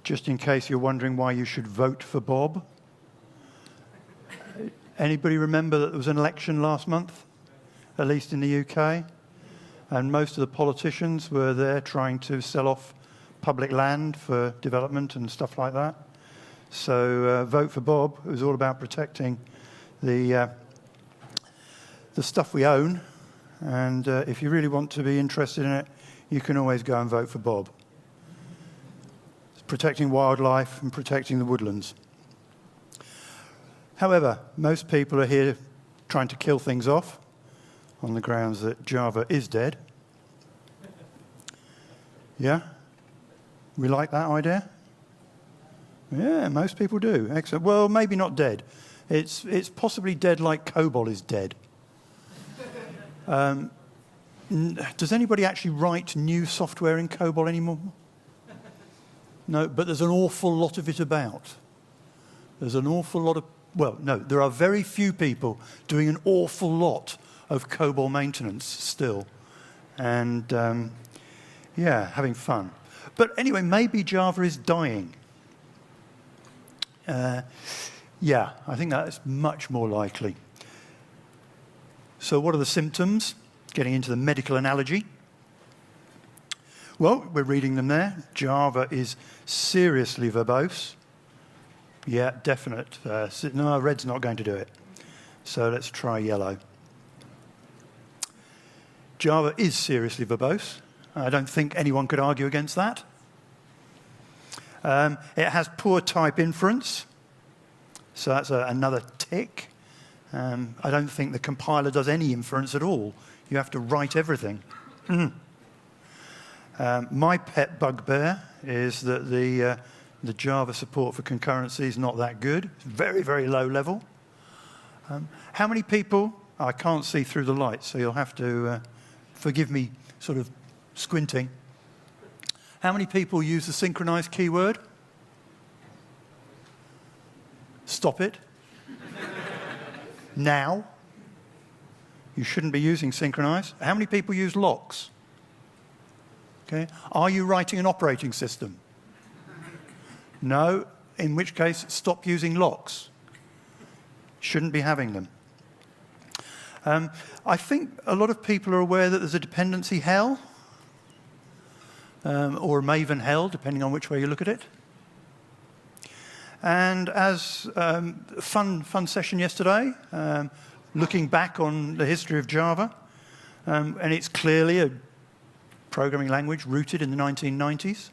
Just in case you're wondering why you should vote for Bob. Anybody remember that there was an election last month, at least in the UK? And most of the politicians were there trying to sell off public land for development and stuff like that. So vote for Bob. It was all about protecting the stuff we own. And if you really want to be interested in it, you can always go and vote for Bob. It's protecting wildlife and protecting the woodlands. However, most people are here trying to kill things off on the grounds that Java is dead. Yeah? We like that idea? Yeah, most people do. Excellent. Well, maybe not dead. It's possibly dead like COBOL is dead. Does anybody actually write new software in COBOL anymore? No, but there's an awful lot of it about. There's an awful lot of... Well, no, there are very few people doing an awful lot of COBOL maintenance still. And, yeah, having fun. But anyway, maybe Java is dying. Yeah, I think that's much more likely. So what are the symptoms? Getting into the medical analogy. Well, we're reading them there. Java is seriously verbose. Yeah, definite. No, red's not going to do it. So let's try yellow. Java is seriously verbose. I don't think anyone could argue against that. It has poor type inference. So that's another tick. I don't think the compiler does any inference at all. You have to write everything. My pet bugbear is that the Java support for concurrency is not that good. It's very, very low level. How many people... I can't see through the lights, so you'll have to forgive me sort of squinting. How many people use the synchronize keyword? Stop it. Now. You shouldn't be using synchronize. How many people use locks? Okay. Are you writing an operating system? No, in which case, stop using locks. Shouldn't be having them. I think a lot of people are aware that there's a dependency hell, or a Maven hell, depending on which way you look at it. And as fun session yesterday, looking back on the history of Java, and it's clearly a programming language rooted in the 1990s,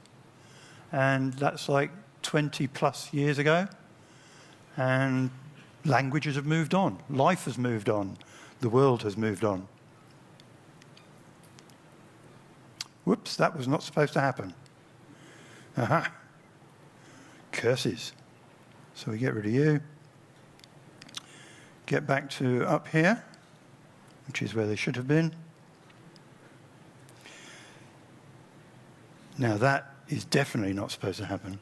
and that's like 20 plus years ago, and languages have moved on, life has moved on, the world has moved on. Whoops, that was not supposed to happen. Aha. Curses. So we get rid of you. Get back to up here, which is where they should have been. Now that is definitely not supposed to happen.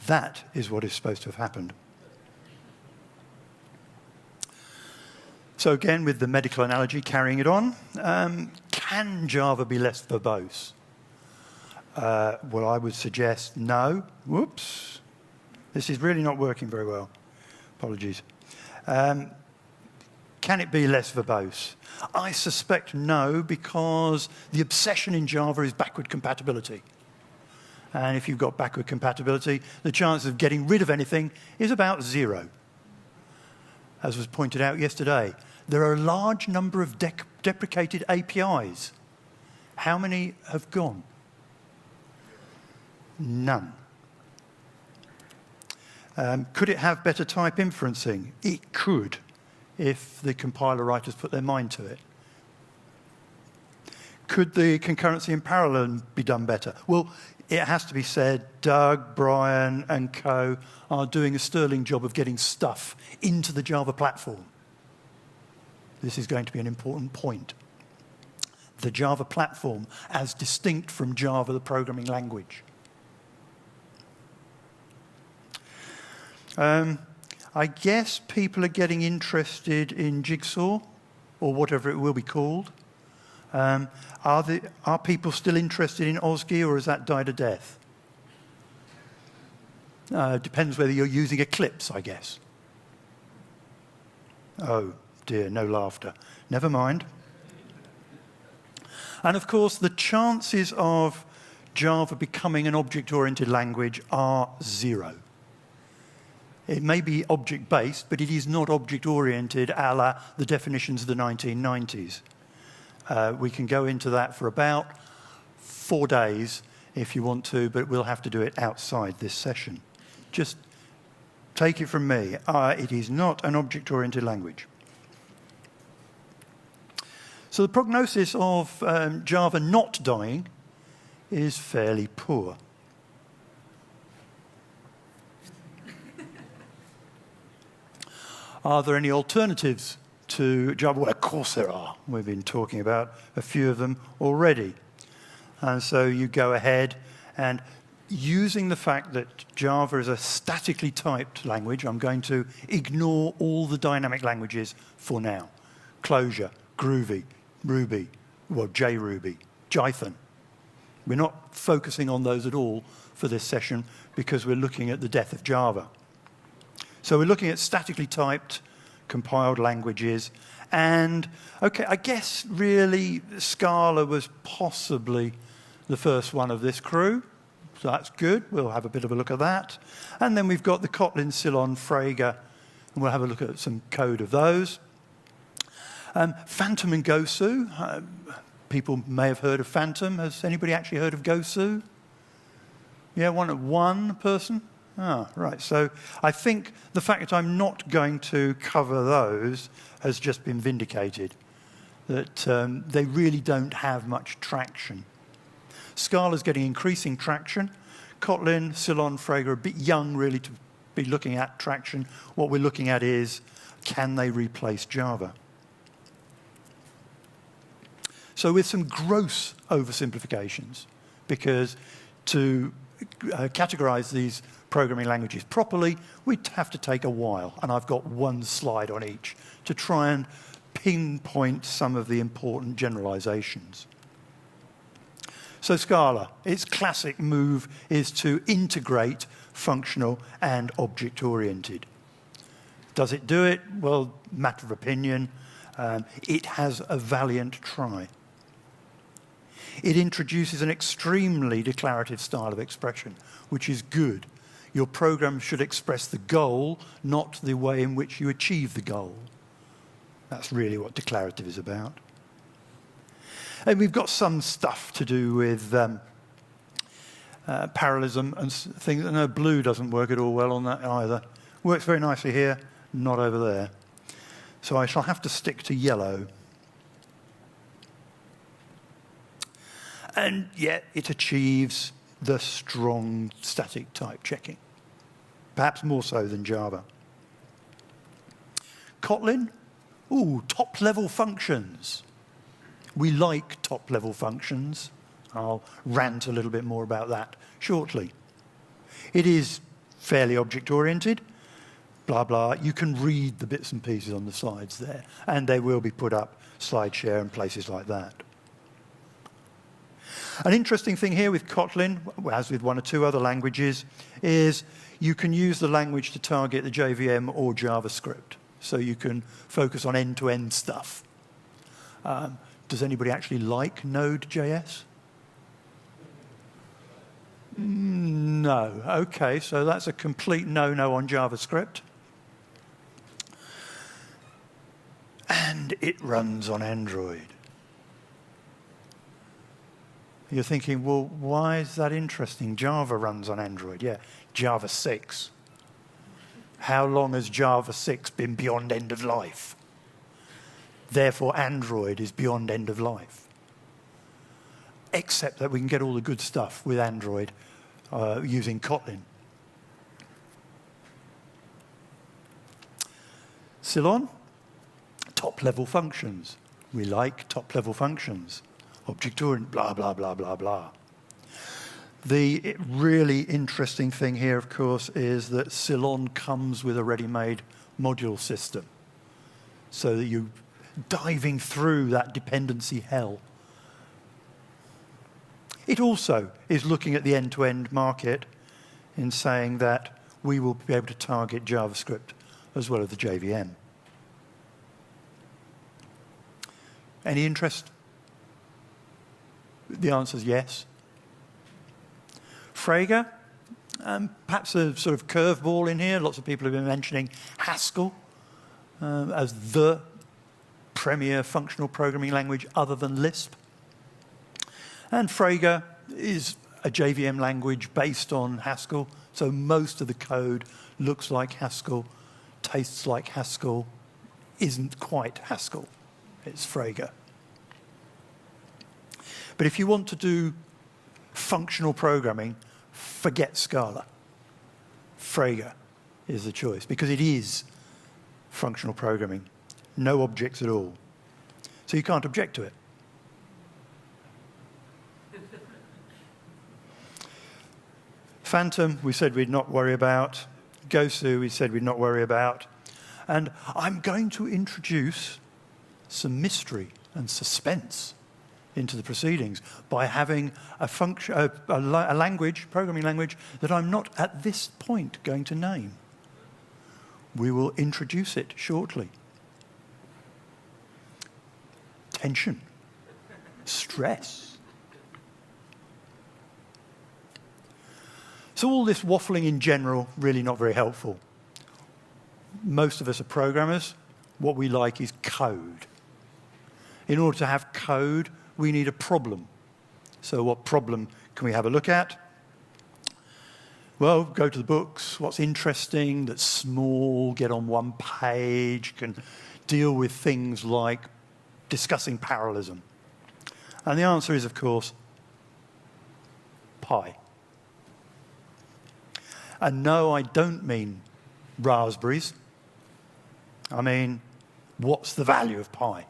That is what is supposed to have happened. So again, with the medical analogy, carrying it on, can Java be less verbose? Well, I would suggest no. Whoops. This is really not working very well. Apologies. Can it be less verbose? I suspect no, because the obsession in Java is backward compatibility. And if you've got backward compatibility, the chance of getting rid of anything is about 0. As was pointed out yesterday, there are a large number of deprecated APIs. How many have gone? None. Could it have better type inferencing? It could, if the compiler writers put their mind to it. Could the concurrency and parallelism be done better? Well, it has to be said, Doug, Brian, and co. are doing a sterling job of getting stuff into the Java platform. This is going to be an important point. The Java platform as distinct from Java, the programming language. I guess people are getting interested in Jigsaw, or whatever it will be called. Are people still interested in OSGI, or has that died a death? Depends whether you're using Eclipse, I guess. Oh dear, no laughter. Never mind. And of course, the chances of Java becoming an object-oriented language are 0. It may be object-based, but it is not object-oriented a la the definitions of the 1990s. We can go into that for about 4 days if you want to, but we'll have to do it outside this session. Just take it from me, it is not an object-oriented language. So the prognosis of Java not dying is fairly poor. Are there any alternatives to Java? Well, of course there are. We've been talking about a few of them already. And so you go ahead and using the fact that Java is a statically typed language, I'm going to ignore all the dynamic languages for now. Clojure, Groovy, Ruby, well, JRuby, Jython. We're not focusing on those at all for this session because we're looking at the death of Java. So we're looking at statically typed, compiled languages. And, OK, I guess really Scala was possibly the first one of this crew. So that's good. We'll have a bit of a look at that. And then we've got the Kotlin, Ceylon, Frege, and we'll have a look at some code of those. Phantom and Gosu. People may have heard of Phantom. Has anybody actually heard of Gosu? Yeah, one person? Ah, right. So I think the fact that I'm not going to cover those has just been vindicated, that they really don't have much traction. Scala's getting increasing traction. Kotlin, Ceylon, Frege are a bit young, really, to be looking at traction. What we're looking at is, can they replace Java? So with some gross oversimplifications, because to categorize these programming languages properly, we'd have to take a while. And I've got one slide on each to try and pinpoint some of the important generalizations. So Scala, its classic move is to integrate functional and object-oriented. Does it do it? Well, matter of opinion. It has a valiant try. It introduces an extremely declarative style of expression, which is good. Your program should express the goal, not the way in which you achieve the goal. That's really what declarative is about. And we've got some stuff to do with parallelism and things. No, blue doesn't work at all well on that either. Works very nicely here, not over there. So I shall have to stick to yellow. And yet it achieves the strong static type checking, perhaps more so than Java. Kotlin, top-level functions. We like top-level functions. I'll rant a little bit more about that shortly. It is fairly object-oriented, blah, blah. You can read the bits and pieces on the slides there, and they will be put up SlideShare and places like that. An interesting thing here with Kotlin, as with one or two other languages, is you can use the language to target the JVM or JavaScript. So you can focus on end-to-end stuff. Does anybody actually like Node.js? No. OK, so that's a complete no-no on JavaScript. And it runs on Android. You're thinking, well, why is that interesting? Java runs on Android. Yeah, Java 6. How long has Java 6 been beyond end of life? Therefore, Android is beyond end of life. Except that we can get all the good stuff with Android using Kotlin. Ceylon, top-level functions. We like top-level functions. Object-oriented, blah, blah, blah, blah, blah. The really interesting thing here, of course, is that Ceylon comes with a ready-made module system, so that you're diving through that dependency hell It also is looking at the end-to-end market in saying that we will be able to target JavaScript as well as the JVM. Any interest? The answer is yes. Frege, perhaps a sort of curveball in here. Lots of people have been mentioning Haskell as the premier functional programming language other than Lisp. And Frege is a JVM language based on Haskell, so most of the code looks like Haskell, tastes like Haskell, isn't quite Haskell. It's Frege. But if you want to do functional programming, forget Scala. Frege is the choice, because it is functional programming. No objects at all. So you can't object to it. Phantom, we said we'd not worry about. Gosu, we said we'd not worry about. And I'm going to introduce some mystery and suspense into the proceedings by having a language, programming language, that I'm not at this point going to name. We will introduce it shortly. Tension, stress. So all this waffling in general, really not very helpful. Most of us are programmers. What we like is code. In order to have code, we need a problem. So what problem can we have a look at? Well, go to the books. What's interesting, that's small, get on one page, can deal with things like discussing parallelism. And the answer is, of course, pi. And no, I don't mean raspberries. I mean, what's the value of pi?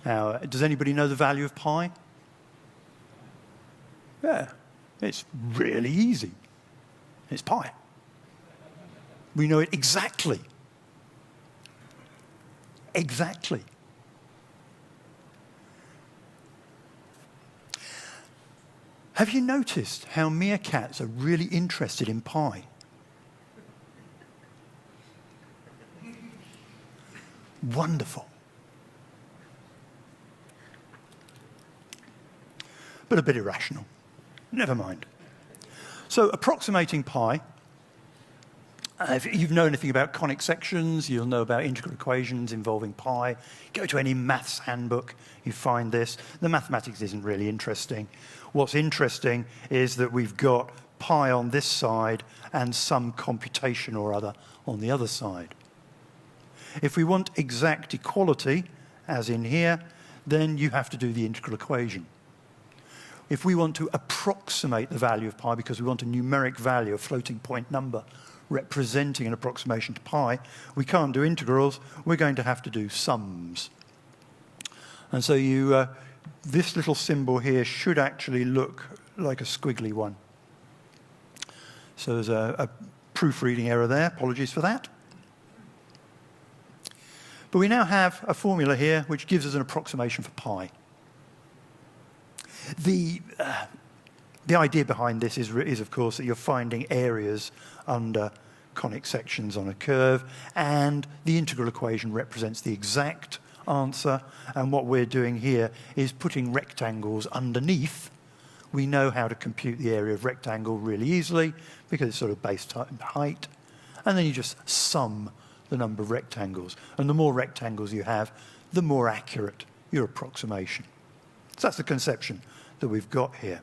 Now, does anybody know the value of pi? Yeah, it's really easy. It's pi. We know it exactly. Exactly. Have you noticed how meerkats are really interested in pi? Wonderful. But a bit irrational. Never mind. So approximating pi, if you've known anything about conic sections, you'll know about integral equations involving pi. Go to any maths handbook, you find this. The mathematics isn't really interesting. What's interesting is that we've got pi on this side and some computation or other on the other side. If we want exact equality, as in here, then you have to do the integral equation. If we want to approximate the value of pi because we want a numeric value, a floating point number, representing an approximation to pi, we can't do integrals, we're going to have to do sums. And so this little symbol here should actually look like a squiggly one. So there's a proofreading error there, apologies for that. But we now have a formula here which gives us an approximation for pi. The idea behind this is, of course, that you're finding areas under conic sections on a curve, and the integral equation represents the exact answer, and what we're doing here is putting rectangles underneath. We know how to compute the area of rectangle really easily because it's sort of base height, and then you just sum the number of rectangles, and the more rectangles you have, the more accurate your approximation. So that's the conception that we've got here.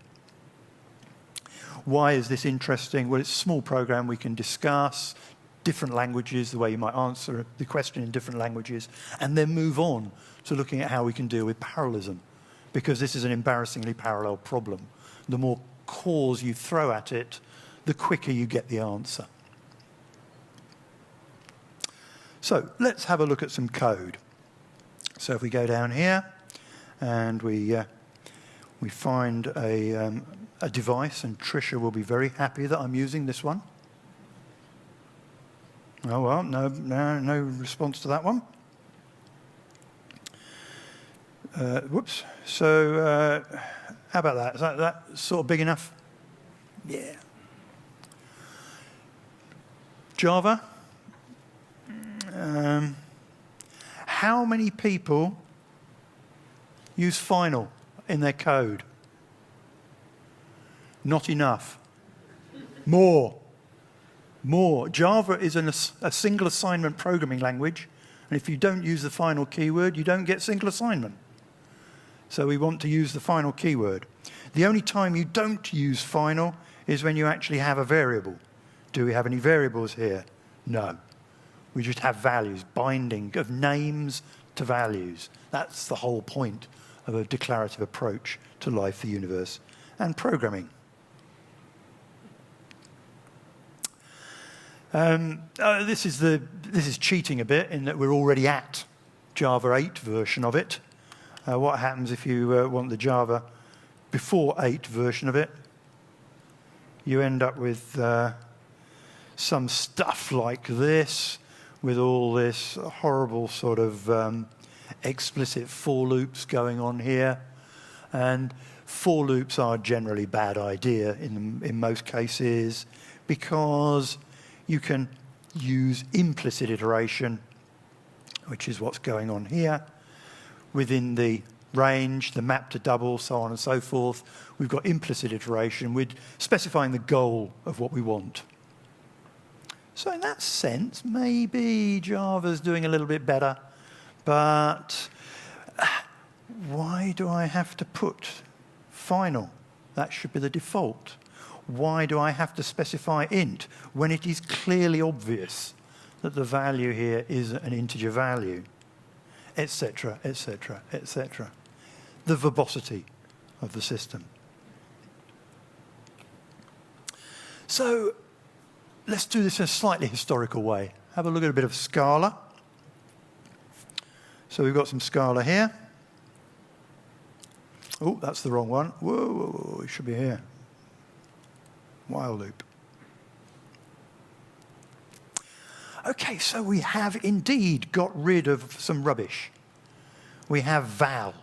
Why is this interesting? Well, it's a small program. We can discuss different languages, the way you might answer the question in different languages, and then move on to looking at how we can deal with parallelism, because this is an embarrassingly parallel problem. The more cores you throw at it, the quicker you get the answer. So let's have a look at some code. So if we go down here and we find a device, and Tricia will be very happy that I'm using this one. Oh, well, no response to that one. Whoops. So How about that? Is that sort of big enough? Yeah. Java. How many people use final in their code? Not enough. More. Java is a single assignment programming language, and if you don't use the final keyword, you don't get single assignment. So we want to use the final keyword. The only time you don't use final is when you actually have a variable. Do we have any variables here? No. We just have values, binding of names to values. That's the whole point of a declarative approach to life, the universe, and programming. This is cheating a bit in that we're already at Java 8 version of it. What happens if you want the Java before 8 version of it? You end up with some stuff like this, with all this horrible sort of explicit for loops going on here. And for loops are generally a bad idea in most cases, because you can use implicit iteration, which is what's going on here, within the range, the map to double, so on and so forth. We've got implicit iteration with specifying the goal of what we want. So in that sense, maybe Java's doing a little bit better, but why do I have to put final? That should be the default. Why do I have to specify int when it is clearly obvious that the value here is an integer value, etc., etc., etc. The verbosity of the system. So let's do this in a slightly historical way. Have a look at a bit of Scala. So we've got some Scala here. Oh, that's the wrong one. Whoa, it should be here. While loop. Okay, so we have indeed got rid of some rubbish. We have Val,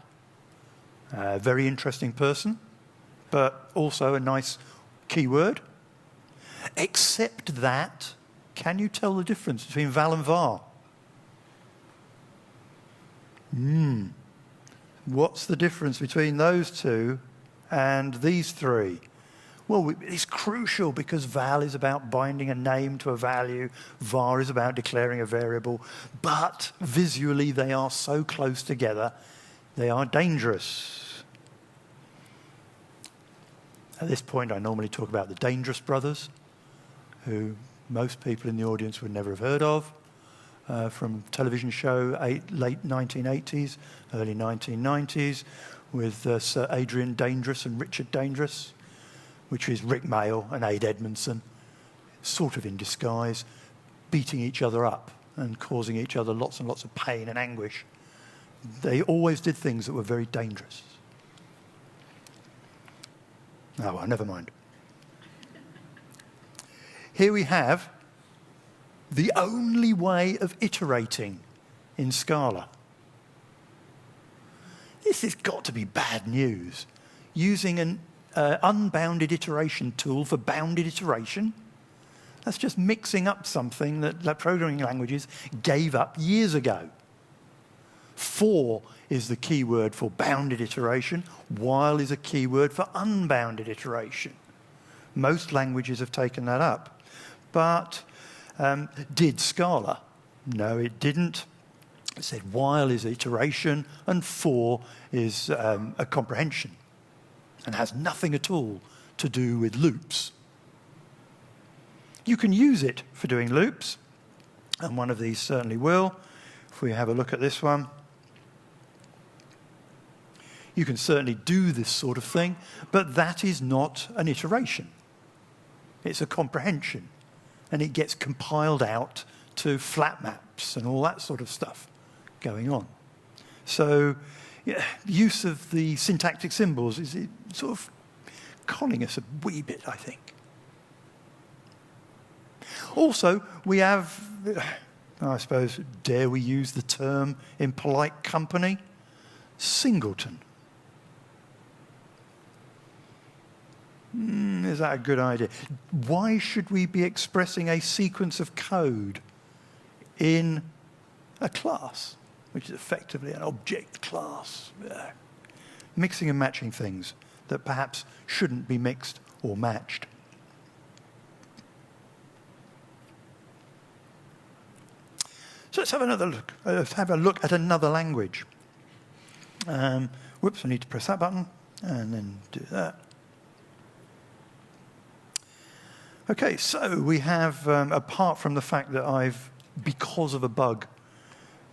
a very interesting person, but also a nice keyword. Except that, can you tell the difference between Val and var? What's the difference between those two and these three? Well, it's crucial because val is about binding a name to a value, var is about declaring a variable, but visually they are so close together, they are dangerous. At this point, I normally talk about the Dangerous Brothers, who most people in the audience would never have heard of, from television show late 1980s, early 1990s, with Sir Adrian Dangerous and Richard Dangerous, which is Rick Mayall and Ade Edmondson, sort of in disguise, beating each other up and causing each other lots and lots of pain and anguish. They always did things that were very dangerous. Oh, well, never mind. Here we have the only way of iterating in Scala. This has got to be bad news. Using an unbounded iteration tool for bounded iteration, that's just mixing up something that programming languages gave up years ago. For is the keyword for bounded iteration, while is a keyword for unbounded iteration. Most languages have taken that up. But did Scala? No, it didn't. It said while is iteration and for is a comprehension, and has nothing at all to do with loops. You can use it for doing loops, and one of these certainly will. If we have a look at this one, you can certainly do this sort of thing, but that is not an iteration. It's a comprehension, and it gets compiled out to flat maps and all that sort of stuff going on. So yeah, use of the syntactic symbols is sort of conning us a wee bit, I think. Also, we have, I suppose, dare we use the term in polite company, singleton. Is that a good idea? Why should we be expressing a sequence of code in a class, which is effectively an object class? Mixing and matching things that perhaps shouldn't be mixed or matched. So let's have another look. Let's have a look at another language. Whoops, I need to press that button and then do that. Okay, so we have, apart from the fact that because of a bug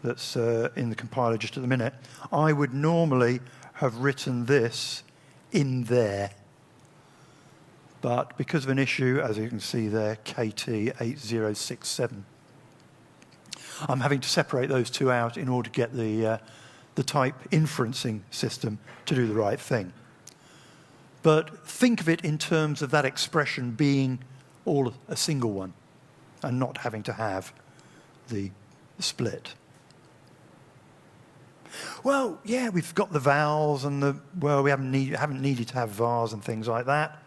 that's in the compiler just at the minute, I would normally have written this in there. But because of an issue, as you can see there, KT8067, I'm having to separate those two out in order to get the type inferencing system to do the right thing. But think of it in terms of that expression being all a single one and not having to have the split. Well, yeah, we've got the vowels and we haven't needed to have vars and things like that.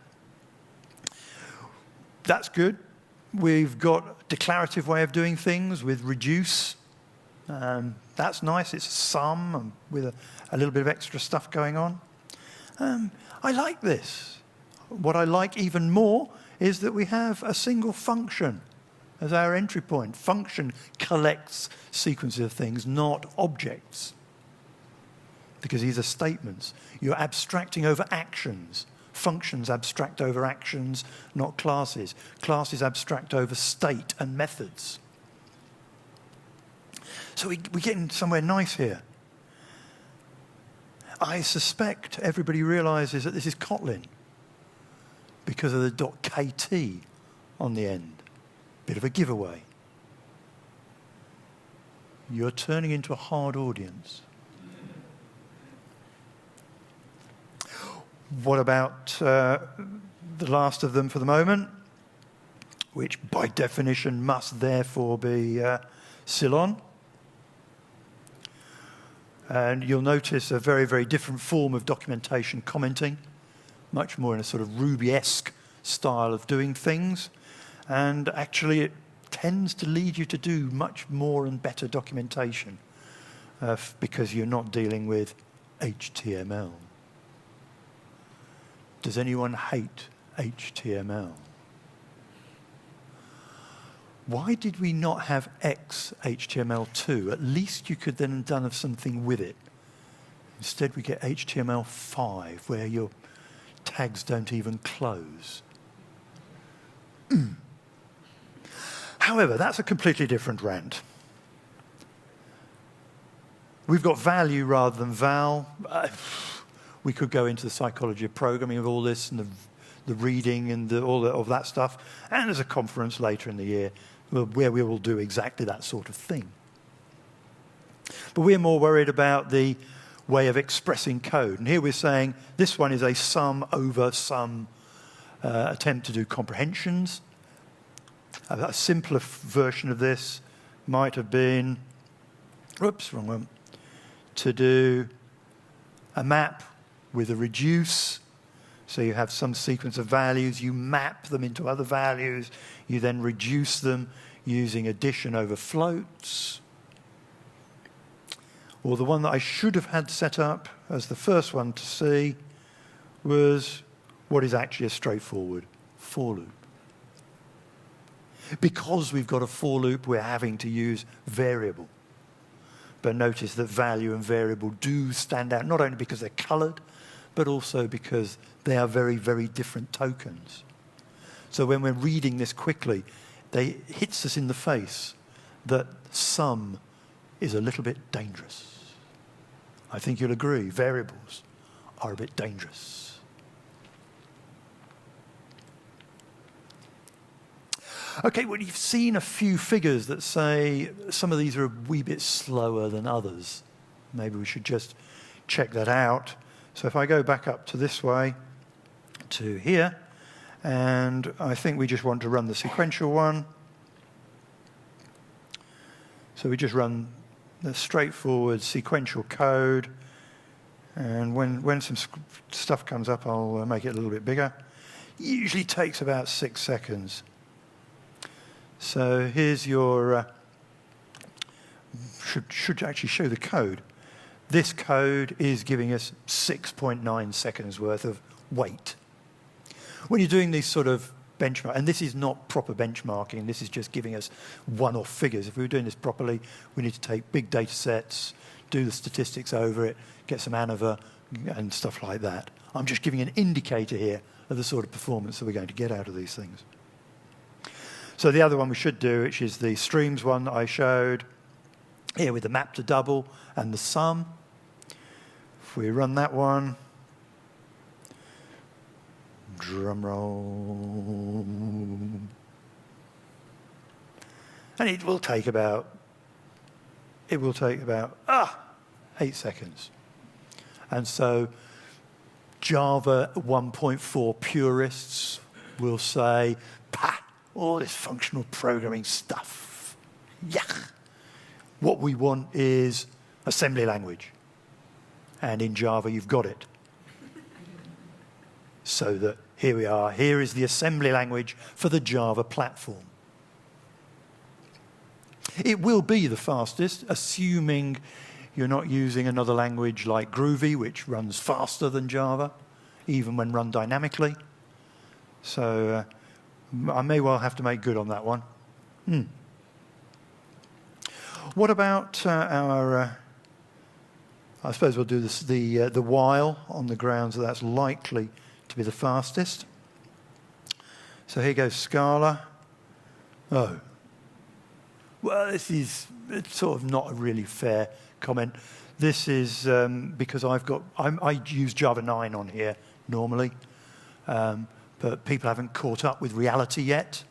That's good. We've got a declarative way of doing things with reduce. That's nice. It's a sum with a little bit of extra stuff going on. I like this. What I like even more is that we have a single function as our entry point. Function collects sequences of things, not objects, because these are statements. You're abstracting over actions. Functions abstract over actions, not classes. Classes abstract over state and methods. So we're getting somewhere nice here. I suspect everybody realizes that this is Kotlin because of the .kt on the end. Bit of a giveaway. You're turning into a hard audience. What about the last of them for the moment, which by definition must therefore be Ceylon? And you'll notice a very, very different form of documentation commenting, much more in a sort of Ruby-esque style of doing things. And actually it tends to lead you to do much more and better documentation because you're not dealing with HTML. Does anyone hate HTML? Why did we not have XHTML2? At least you could then have done something with it. Instead, we get HTML5, where your tags don't even close. However, that's a completely different rant. We've got value rather than val. We could go into the psychology of programming of all this and the reading and all of that stuff. And there's a conference later in the year where we will do exactly that sort of thing. But we're more worried about the way of expressing code. And here we're saying this one is a sum over some attempt to do comprehensions. A simpler version of this might have been, whoops, wrong one, to do a map with a reduce. So you have some sequence of values, you map them into other values, you then reduce them using addition over floats. Or the one that I should have had set up as the first one to see was what is actually a straightforward for loop. Because we've got a for loop, we're having to use variable. But notice that value and variable do stand out, not only because they're colored, but also because they are very, very different tokens. So when we're reading this quickly, it hits us in the face that sum is a little bit dangerous. I think you'll agree, variables are a bit dangerous. Okay, well, you've seen a few figures that say some of these are a wee bit slower than others. Maybe we should just check that out. So if I go back up to this way, to here, and I think we just want to run the sequential one. So we just run the straightforward sequential code, and when some stuff comes up, I'll make it a little bit bigger. Usually takes about 6 seconds. So here's your, should actually show the code. This code is giving us 6.9 seconds worth of wait. When you're doing these sort of benchmark, and this is not proper benchmarking, this is just giving us one-off figures. If we were doing this properly, we need to take big data sets, do the statistics over it, get some ANOVA and stuff like that. I'm just giving an indicator here of the sort of performance that we're going to get out of these things. So the other one we should do, which is the streams one that I showed, here with the map to double and the sum. If we run that one, drum roll, and it will take about 8 seconds. And so Java 1.4 purists will say, "Pah, all this functional programming stuff. Yuck. What we want is assembly language." And in Java, you've got it. So that here we are. Here is the assembly language for the Java platform. It will be the fastest, assuming you're not using another language like Groovy, which runs faster than Java, even when run dynamically. So I may well have to make good on that one. What about our... I suppose we'll do this, the while, on the grounds that that's likely to be the fastest. So here goes Scala. Oh. Well, this is sort of not a really fair comment. This is because I use Java 9 on here normally, but people haven't caught up with reality yet,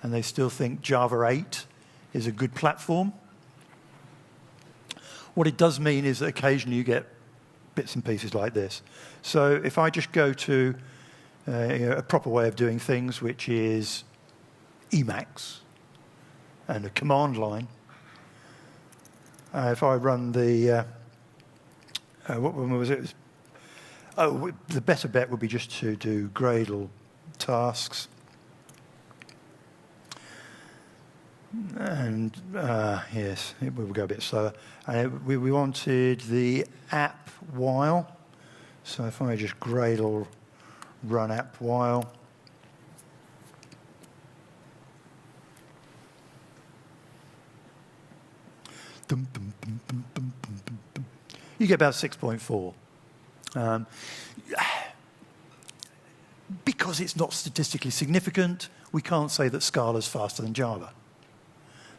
and they still think Java 8 is a good platform. What it does mean is that occasionally you get bits and pieces like this. So if I just go to a proper way of doing things, which is Emacs and a command line, if I run the, what one was it? The better bet would be just to do Gradle tasks. And yes, it will go a bit slower. And we wanted the app while. So if I just Gradle run app while. You get about 6.4. Because it's not statistically significant, we can't say that Scala's faster than Java.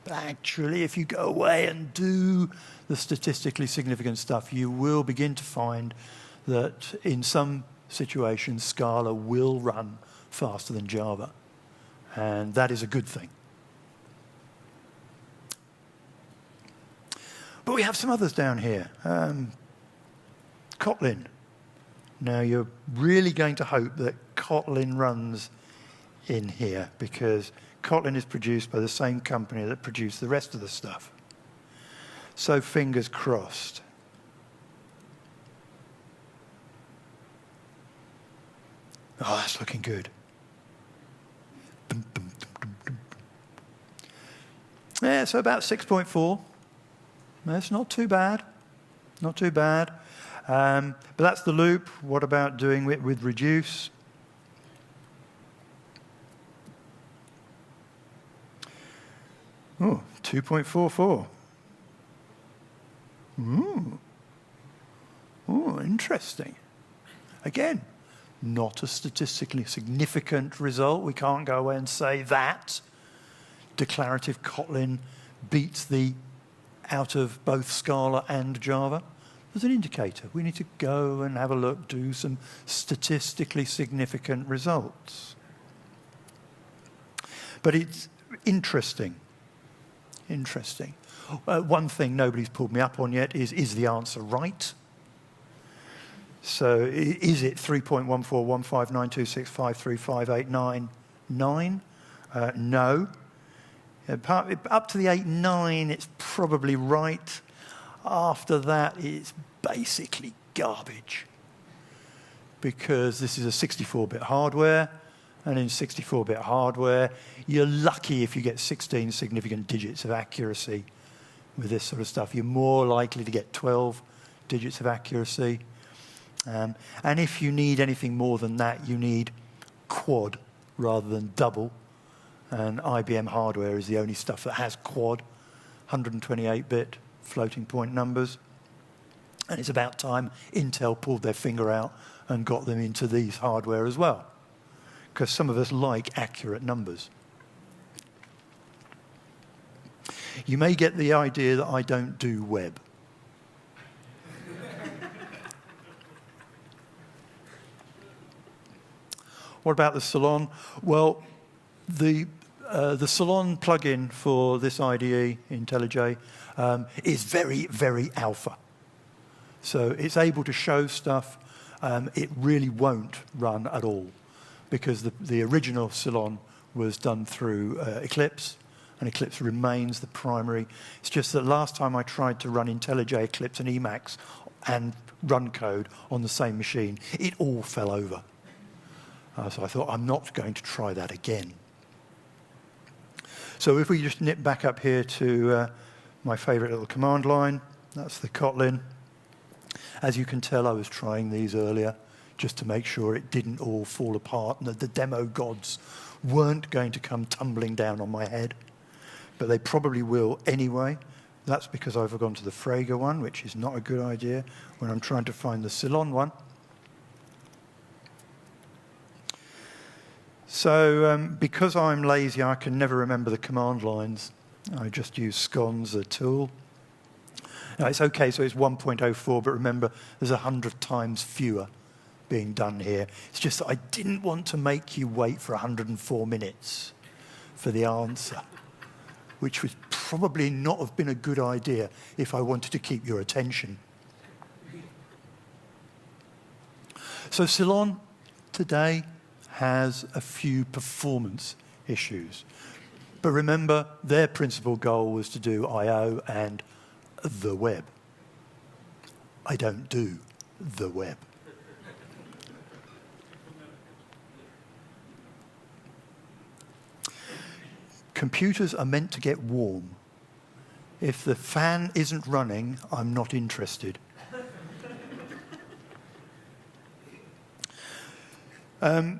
But actually, if you go away and do the statistically significant stuff, you will begin to find that in some situations, Scala will run faster than Java. And that is a good thing. But we have some others down here. Kotlin. Now, you're really going to hope that Kotlin runs in here, because Kotlin is produced by the same company that produced the rest of the stuff. So fingers crossed. Oh, that's looking good. Yeah, so about 6.4. That's not too bad. Not too bad. But that's the loop. What about doing it with reduce? Oh, 2.44. Oh, interesting. Again, not a statistically significant result. We can't go away and say that declarative Kotlin beats the out of both Scala and Java. There's an indicator. We need to go and have a look, do some statistically significant results. But it's interesting. Interesting. One thing nobody's pulled me up on yet is the answer right? So is it 3.1415926535899? No. Up to the 8.9, it's probably right. After that, it's basically garbage, because this is a 64-bit hardware, And in 64-bit hardware, you're lucky if you get 16 significant digits of accuracy with this sort of stuff. You're more likely to get 12 digits of accuracy. And if you need anything more than that, you need quad rather than double. And IBM hardware is the only stuff that has quad, 128-bit floating point numbers. And it's about time Intel pulled their finger out and got them into these hardware as well, because some of us like accurate numbers. You may get the idea that I don't do web. What about the Ceylon? Well, the Ceylon plugin for this IDE, IntelliJ, is very, very alpha. So it's able to show stuff. It really won't run at all, because the original Ceylon was done through Eclipse, and Eclipse remains the primary. It's just that last time I tried to run IntelliJ, Eclipse, and Emacs and run code on the same machine, it all fell over. So I thought, I'm not going to try that again. So if we just nip back up here to my favorite little command line, that's the Kotlin. As you can tell, I was trying these earlier just to make sure it didn't all fall apart and that the demo gods weren't going to come tumbling down on my head. But they probably will anyway. That's because I've gone to the Frege one, which is not a good idea when I'm trying to find the Ceylon one. So because I'm lazy, I can never remember the command lines. I just use SCons, a tool. Now, it's OK, so it's 1.04, but remember, there's 100 times fewer being done here. It's just that I didn't want to make you wait for 104 minutes for the answer, which would probably not have been a good idea if I wanted to keep your attention. So Ceylon today has a few performance issues. But remember, their principal goal was to do I/O and the web. I don't do the web. Computers are meant to get warm. If the fan isn't running, I'm not interested.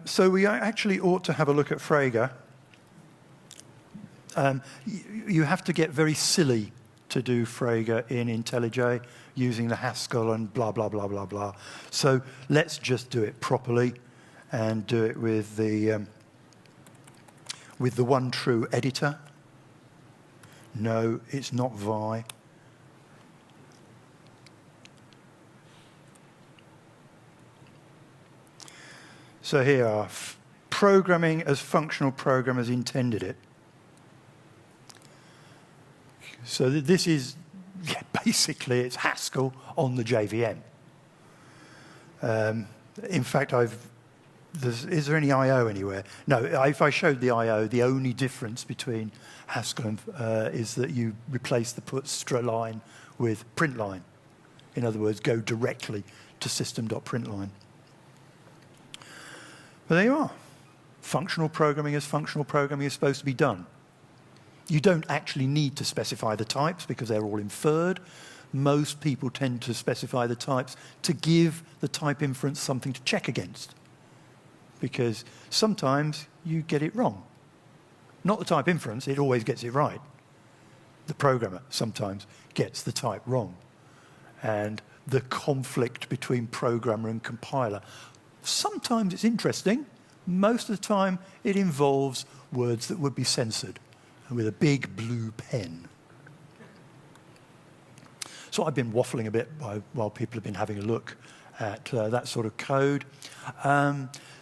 So we actually ought to have a look at Frege. You have to get very silly to do Frege in IntelliJ using the Haskell and blah, blah, blah, blah, blah. So let's just do it properly and do it with the one true editor. No, it's not Vi. So here are programming as functional programmers intended it. So this is, basically, it's Haskell on the JVM. In fact, is there any I/O anywhere? No, if I showed the I/O, the only difference between Haskell and, is that you replace the put line with print line. In other words, go directly to system.println. But there you are. Functional programming as functional programming is supposed to be done. You don't actually need to specify the types because they're all inferred. Most people tend to specify the types to give the type inference something to check against, because sometimes you get it wrong. Not the type inference, it always gets it right. The programmer sometimes gets the type wrong. And the conflict between programmer and compiler, sometimes it's interesting. Most of the time it involves words that would be censored with a big blue pen. So I've been waffling a bit while people have been having a look at that sort of code.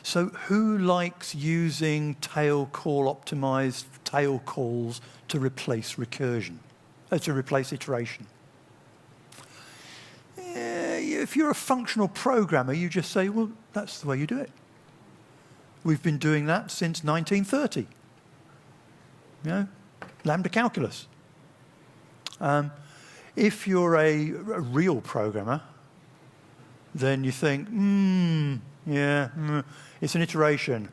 So who likes using tail call optimized tail calls to replace recursion, to replace iteration? If you're a functional programmer, you just say, well, that's the way you do it. We've been doing that since 1930. You know, lambda calculus. If you're a real programmer, then you think, it's an iteration.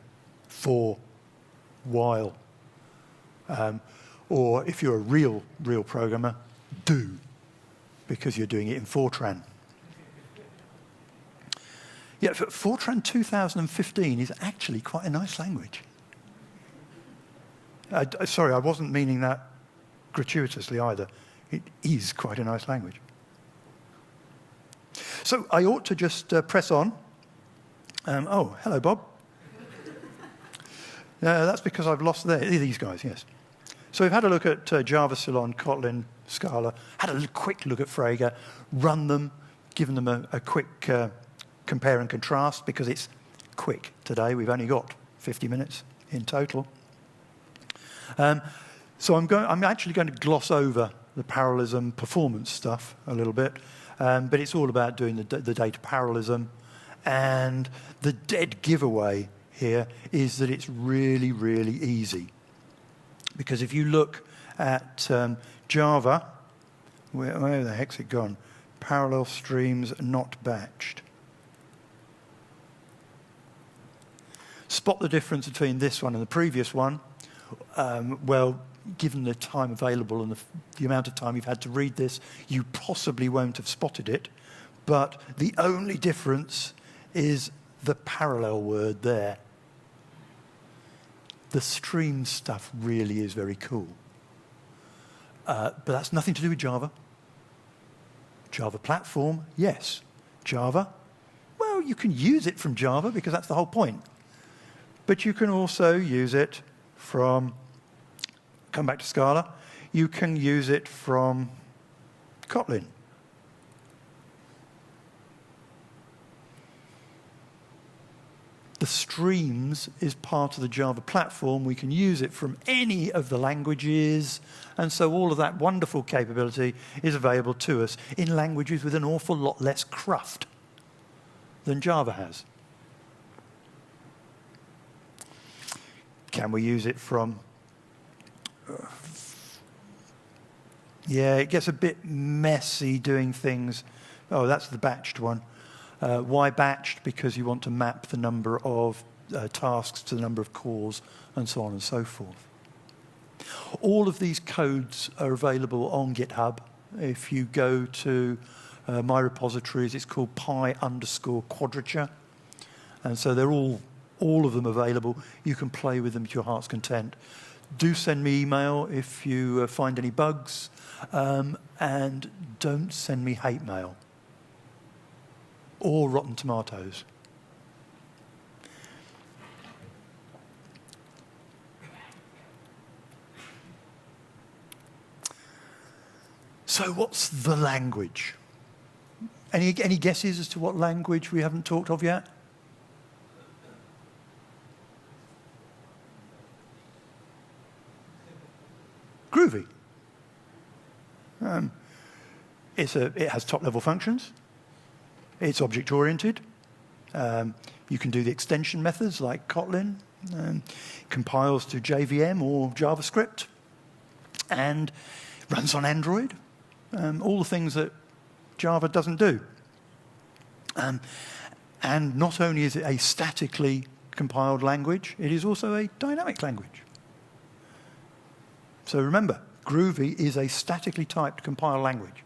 for while. Or if you're a real programmer, do, because you're doing it in Fortran. Yeah, Fortran 2015 is actually quite a nice language. Sorry, I wasn't meaning that gratuitously either. It is quite a nice language. So I ought to just press on. Oh, hello, Bob. That's because I've lost these guys, yes. So we've had a look at Java, Ceylon, Kotlin, Scala, had a quick look at Frege, run them, given them a quick compare and contrast, because it's quick today. We've only got 50 minutes in total. So I'm actually going to gloss over the parallelism performance stuff a little bit, but it's all about doing the data parallelism. And the dead giveaway here is that it's really, really easy. Because if you look at Java, where the heck's it gone? Parallel streams not batched. Spot the difference between this one and the previous one. Well, given the time available and the amount of time you've had to read this, you possibly won't have spotted it. But the only difference is the parallel word there. The stream stuff really is very cool. But that's nothing to do with Java. Java platform, yes. Java, well, you can use it from Java because that's the whole point. But you can also use it from, come back to Scala, you can use it from Kotlin. The streams is part of the Java platform. We can use it from any of the languages. And so all of that wonderful capability is available to us in languages with an awful lot less cruft than Java has. Can we use it from... yeah, it gets a bit messy doing things. Oh, that's the batched one. Why batched? Because you want to map the number of tasks to the number of cores and so on and so forth. All of these codes are available on GitHub. If you go to my repositories, it's called pi_quadrature. And so they're all of them available. You can play with them to your heart's content. Do send me email if you find any bugs. And don't send me hate mail. Or rotten tomatoes. So what's the language? Any guesses as to what language we haven't talked of yet? Groovy. It has top-level functions. It's object-oriented. You can do the extension methods like Kotlin. Compiles to JVM or JavaScript. And runs on Android. All the things that Java doesn't do. And not only is it a statically compiled language, it is also a dynamic language. So remember, Groovy is a statically typed compiled language.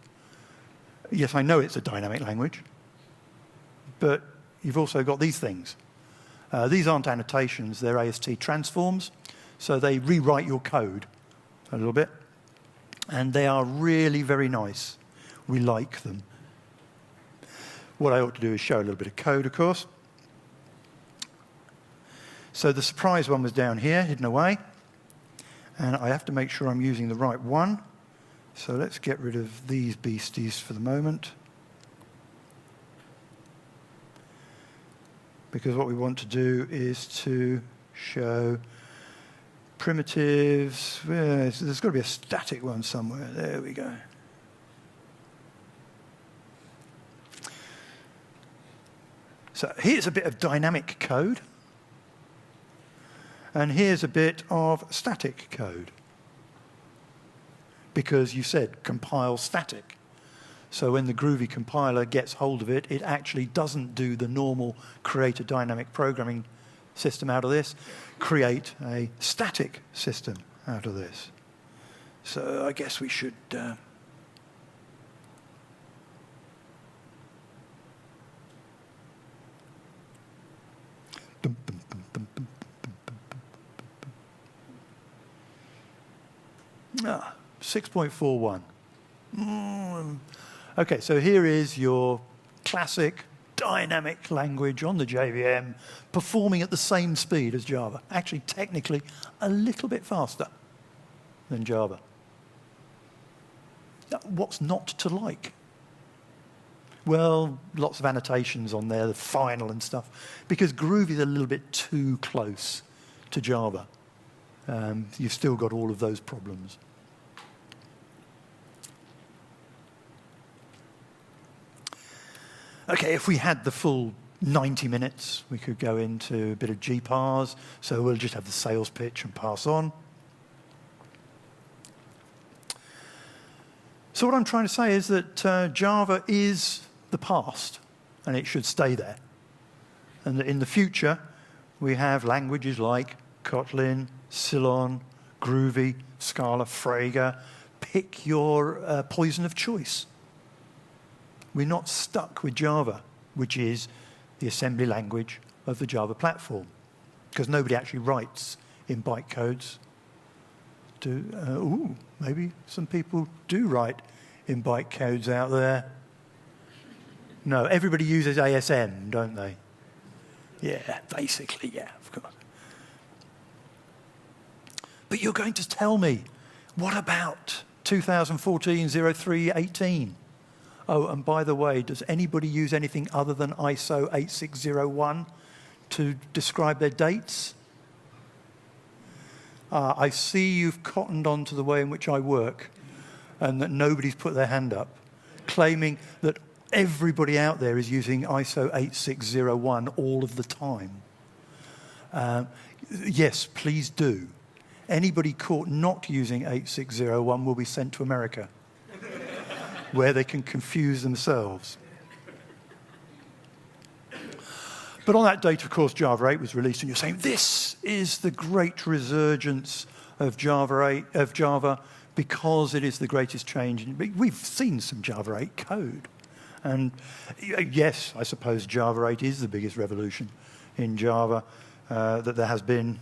Yes, I know it's a dynamic language. But you've also got these things. These aren't annotations, they're AST transforms. So they rewrite your code a little bit. And they are really very nice. We like them. What I ought to do is show a little bit of code, of course. So the surprise one was down here, hidden away. And I have to make sure I'm using the right one. So let's get rid of these beasties for the moment. Because what we want to do is to show primitives. There's got to be a static one somewhere. There we go. So here's a bit of dynamic code. And here's a bit of static code. Because you said compile static. So when the Groovy compiler gets hold of it, it actually doesn't do the normal create a dynamic programming system out of this, create a static system out of this. So I guess we should... Ah, 6.41. Okay, so here is your classic dynamic language on the JVM performing at the same speed as Java. Actually, technically, a little bit faster than Java. Now, what's not to like? Well, lots of annotations on there, the final and stuff, because Groovy is a little bit too close to Java. You've still got all of those problems. Okay, if we had the full 90 minutes, we could go into a bit of GPARS, so we'll just have the sales pitch and pass on. So what I'm trying to say is that Java is the past, and it should stay there. And that in the future, we have languages like Kotlin, Ceylon, Groovy, Scala, Frege. Pick your poison of choice. We're not stuck with Java, which is the assembly language of the Java platform, because nobody actually writes in bytecodes. Maybe some people do write in bytecodes out there. No, everybody uses ASM, don't they? Yeah, basically, yeah, of course. But you're going to tell me, what about 2014-03-18? Oh, and by the way, does anybody use anything other than ISO 8601 to describe their dates? I see you've cottoned on to the way in which I work and that nobody's put their hand up, claiming that everybody out there is using ISO 8601 all of the time. Yes, please do. Anybody caught not using 8601 will be sent to America, where they can confuse themselves. But on that date, of course, Java 8 was released, and you're saying, this is the great resurgence of Java because it is the greatest change. We've seen some Java 8 code. And yes, I suppose Java 8 is the biggest revolution in Java that there has been.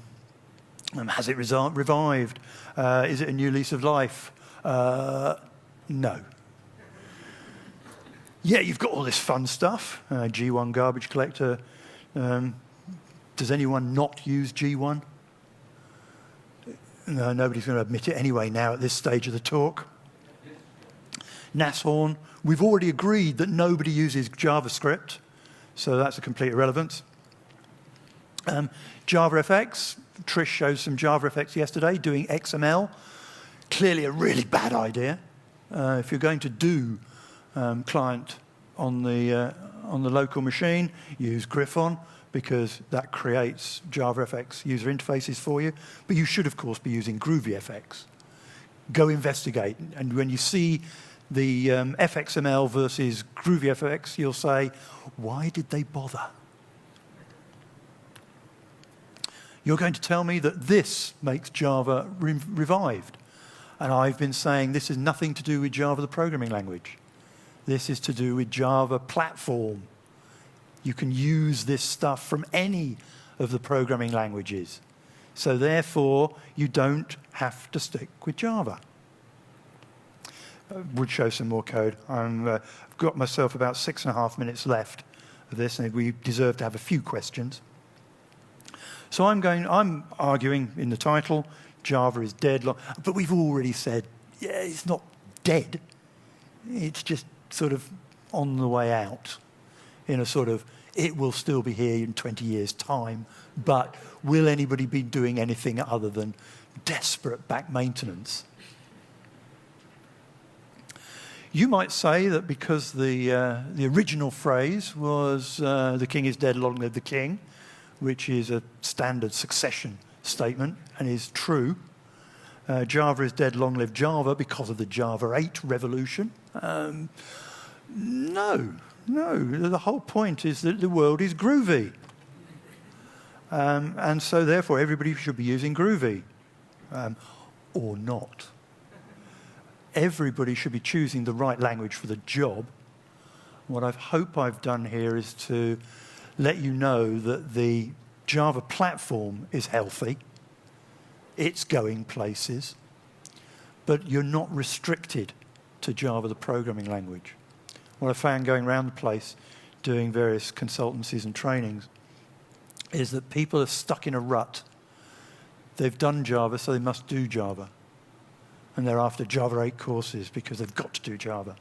Has it revived? Is it a new lease of life? No. Yeah, you've got all this fun stuff. G1 garbage collector. Does anyone not use G1? No, nobody's going to admit it anyway now at this stage of the talk. Nashorn. We've already agreed that nobody uses JavaScript, so that's a complete irrelevance. JavaFX. Trish showed some JavaFX yesterday doing XML. Clearly a really bad idea. If you're going to do client on the local machine, use Griffon, because that creates JavaFX user interfaces for you. But you should, of course, be using GroovyFX. Go investigate. And when you see the FXML versus GroovyFX, you'll say, why did they bother? You're going to tell me that this makes Java revived. And I've been saying this is nothing to do with Java, the programming language. This is to do with Java platform. You can use this stuff from any of the programming languages. So therefore, you don't have to stick with Java. I would show some more code. I've got myself about 6.5 minutes left of this, and we deserve to have a few questions. So I'm arguing in the title, Java is dead. But we've already said, yeah, it's not dead. It's just sort of on the way out in a sort of, it will still be here in 20 years' time, but will anybody be doing anything other than desperate back maintenance? You might say that because the original phrase was, the king is dead, long live the king, which is a standard succession statement and is true. Java is dead, long live Java, because of the Java 8 revolution. No. The whole point is that the world is groovy. And so therefore everybody should be using Groovy, or not. Everybody should be choosing the right language for the job. What I hope I've done here is to let you know that the Java platform is healthy. It's going places. But you're not restricted to Java, the programming language. What I found going around the place, doing various consultancies and trainings, is that people are stuck in a rut. They've done Java, so they must do Java. And they're after Java 8 courses because they've got to do Java.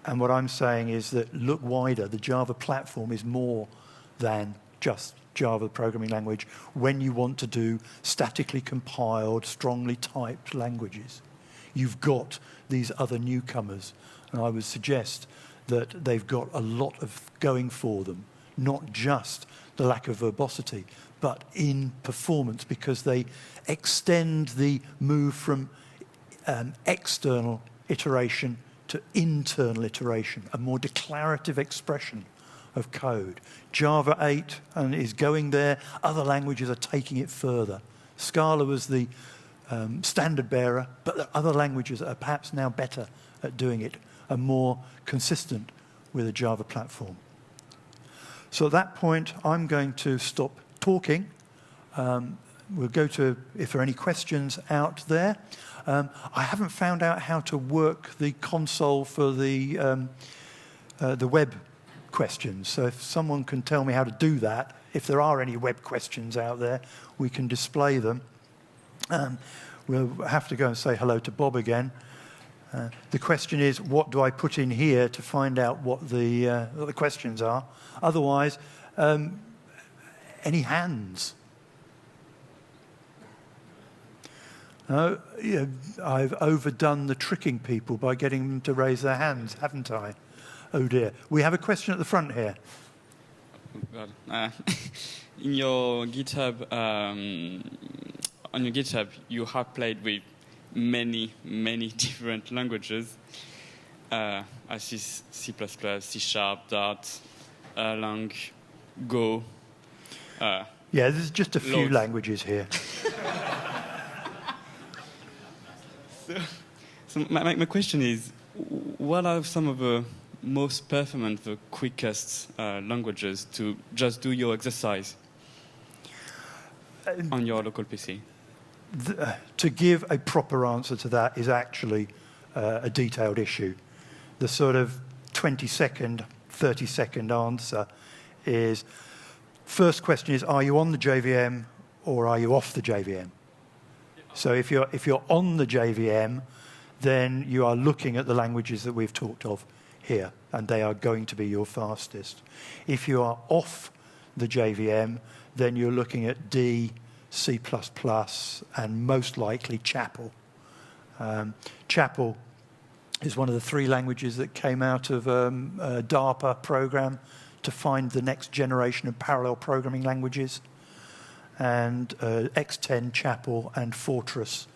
And what I'm saying is that look wider. The Java platform is more than just Java, the programming language, when you want to do statically compiled, strongly typed languages. You've got these other newcomers. And I would suggest that they've got a lot of going for them, not just the lack of verbosity, but in performance, because they extend the move from external iteration to internal iteration, a more declarative expression of code. Java 8 is going there. Other languages are taking it further. Scala was the standard bearer, but the other languages are perhaps now better at doing it, are more consistent with a Java platform. So at that point, I'm going to stop talking. We'll go to, if there are any questions out there. I haven't found out how to work the console for the web questions. So if someone can tell me how to do that, if there are any web questions out there, we can display them. We'll have to go and say hello to Bob again. The question is, what do I put in here to find out what the questions are? Otherwise, any hands? No, I've overdone the tricking people by getting them to raise their hands, haven't I? Oh dear. We have a question at the front here. In your GitHub, on your GitHub, you have played with many different languages. I see C++, C#, Dart, Erlang, Go. Yeah, there's just a few languages here. So my question is, what are some of the most performant, the quickest languages to just do your exercise on your local PC? To give a proper answer to that is actually a detailed issue. The sort of 20-second, 30-second answer is, first question is, are you on the JVM or are you off the JVM? So if you're on the JVM, then you are looking at the languages that we've talked of here, and they are going to be your fastest. If you are off the JVM, then you're looking at D, C++, and most likely Chapel. Chapel is one of the 3 languages that came out of a DARPA program to find the next generation of parallel programming languages. And X10, Chapel, and Fortress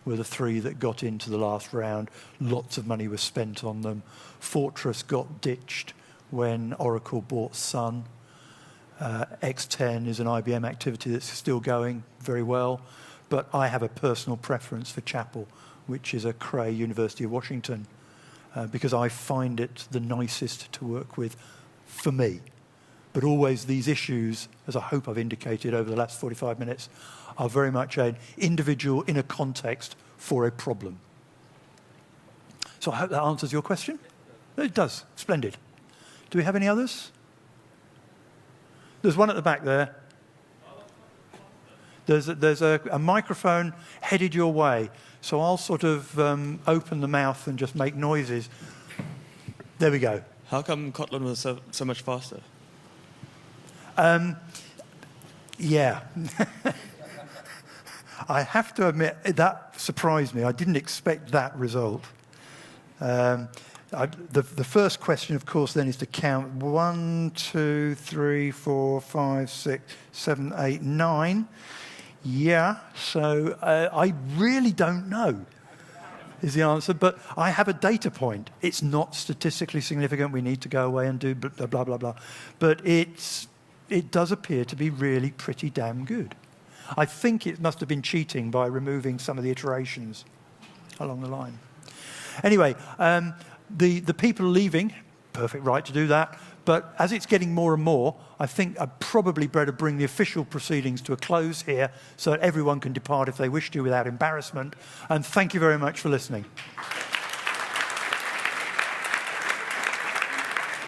were the 3 that got into the last round. Lots of money was spent on them. Fortress got ditched when Oracle bought Sun. X10 is an IBM activity that's still going very well. But I have a personal preference for Chapel, which is a Cray, University of Washington, because I find it the nicest to work with for me. But always these issues, as I hope I've indicated over the last 45 minutes, are very much an individual in a context for a problem. So I hope that answers your question. It does. Splendid. Do we have any others? There's one at the back there. There's a microphone headed your way. So I'll sort of open the mouth and just make noises. There we go. How come Kotlin was so much faster? Yeah. I have to admit, that surprised me. I didn't expect that result. The first question, of course, then is to count 1, 2, 3, 4, 5, 6, 7, 8, 9. Yeah, so I really don't know is the answer, but I have a data point. It's not statistically significant. We need to go away and do blah, blah, blah, blah. But it's it does appear to be really pretty damn good. I think it must have been cheating by removing some of the iterations along the line. Anyway, the people leaving, perfect right to do that, but as it's getting more and more, I think I'd probably better bring the official proceedings to a close here so that everyone can depart if they wish to without embarrassment. And thank you very much for listening.